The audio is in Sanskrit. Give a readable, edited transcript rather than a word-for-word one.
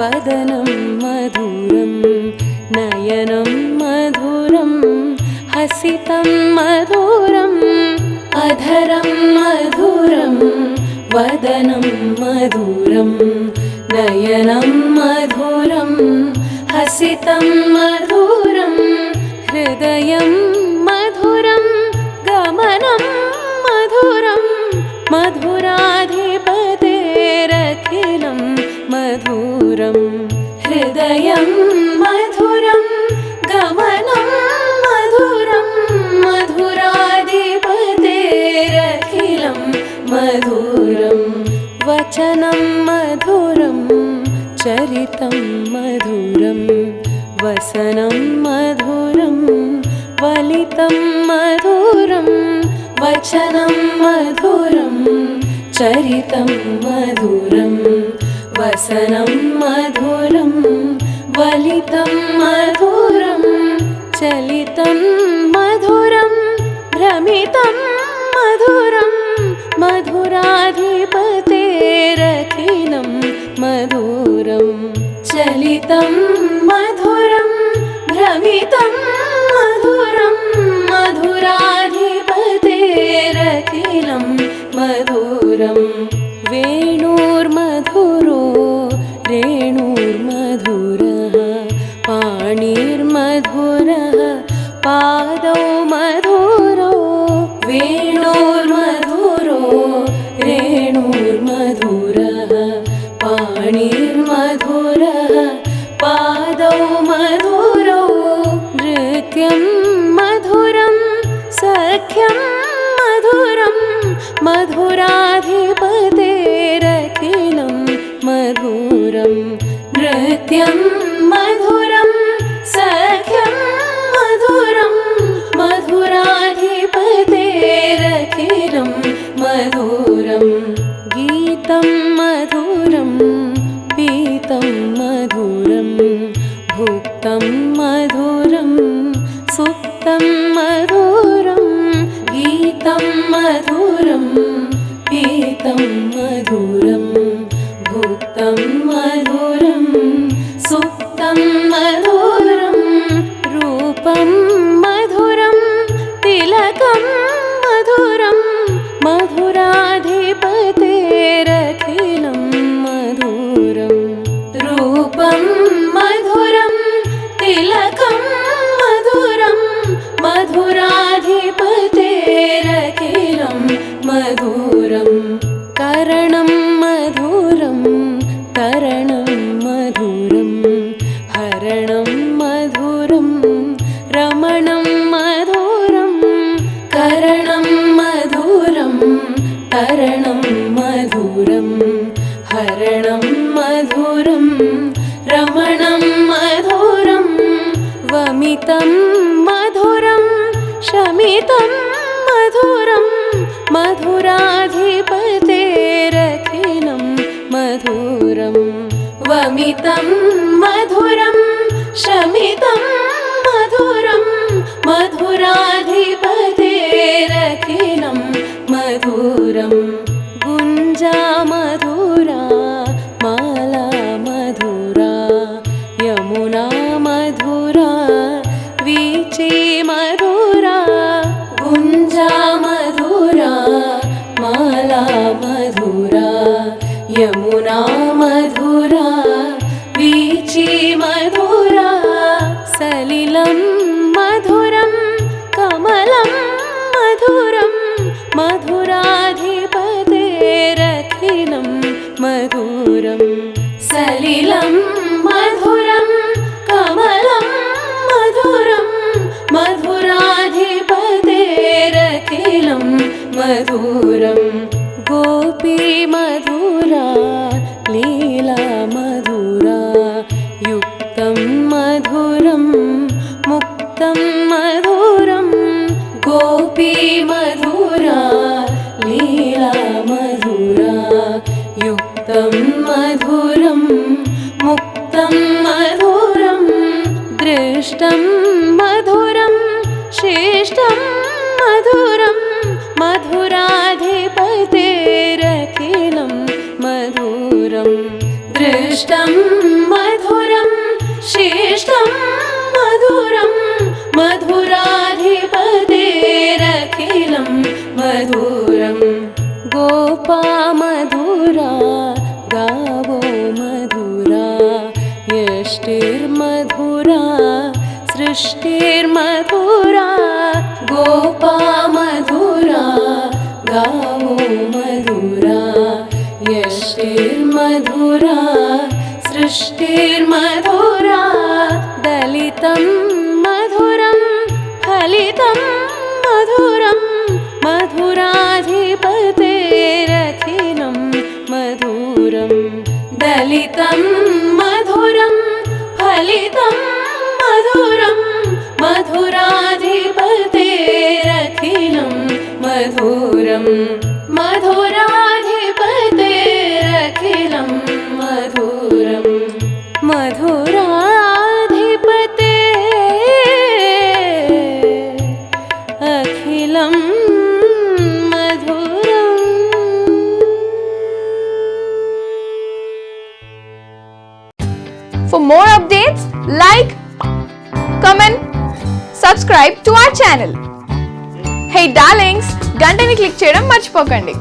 वदनं मधुरं नयनं मधुरं हसितं मधुरं अधरं मधुरं वदनं मधुरं नयनं मधुरं हसितं मधुरं हृदयं मधुरं गमनं मधुरं मधुराधिपतेरखिलं मधुरं हृदयं मधुरं गमनं मधुरं मधुराधिपतेरखिलं मधुरं वचनं मधुरं चरितं मधुरं वसनं मधुरं वलितं मधुरं वचनं मधुरं चरितं मधुरं वसनं मधुरं वलितं मधुरं चलितं मधुरं भ्रमितं मधुरं मधुराधिपतेरखिलं मधुरं चलितं मधुरं भ्रमितं मधुरं मधुराधिपतेरखिलं मधुरं वेणुर्मधुरो रेणुर्मधुरः पाणिर्मधुरः पादौ मधुरो वेणुर्मधुरो रेणुर्मधुरः पाणिर्मधुरः पादौ मधुरो नृत्यं मधुरं सख्यं मधुरं मधुराधिपतेरखिलं मधुरं नृत्यं मधुरं सख्यं मधुरं मधुराधिपतेरखिलं मधुरं गीतं मधुरं पीतं मधुरं भुक्तं मधुरं सुप्तं मधुरं गीतं मधुरं पीतं मधुरं भुक्तं मधुरं सुप्तं मधुरं रूपं मधुरं तिलकं मधुरं मधुराधिपतेरखिलं मधुरं रूपं मधुरं तिलकं मधुरं मधुराधिपतेरखिलं मधुरं करणं मधुरं तरणं मधुरं हरणं मधुरं रमणं मधुरं करणं मधुरं तरणं मधुरं हरणं मधुरं रमणं मधुरं वमितं मधुरं शमितं मधुरं मधुराधिपतेरखिलं मधुरं वमितं मधुरं शमितं मधुरं मधुराधिपतेरखिलं मधुरं गुञ्जा मधुरा माला मधुरा यमुना मधुरा वीची मधुरा गुञ्जा मधुरा माला मधुरा यमुना मधुरा वीची मधुरा सलिलं मधुरं कमलं मधुरं मधुराधिपतेरखिलं मधुरं सलिलं मधुरं कमलं मधुरं मधुराधिपतेरखिलं मधुरं गोपी मधुरा लीला मधुरा युक्तं मधुरं मुक्तं मधुरं गोपी मधुरा लीला मधुरा युक्तं मधुरं मुक्तं मधुरं दृष्टं मधुरं श्रेष्ठं मधुरं मधुराधिपतेरखिलं मधुरं दृष्टं शिष्टं मधुरं शिष्टं मधुरं मधुराधिपतेरखिलं मधुरं गोपा मधुरा गावो मधुरा यष्टिर्मधुरा सृष्टिर्मधुरा गोपा मधुरा गावो मधुरा यष्टिर्मधुरा सृष्टिर्मधुरा दलितं मधुरं फलितं मधुरं मधुराधिपतेरखिलं मधुरं दलितं मधुरं फलितं मधुरं मधुराधिपतेरखिलं मधुरं मधुराधिपतेरखिलं मधुरं मधुराधिपते अखिलं मधुरम्. For more updates, like, comment, subscribe to our channel. Hey darlings, గంటని click చేయడం మర్చిపోకండి.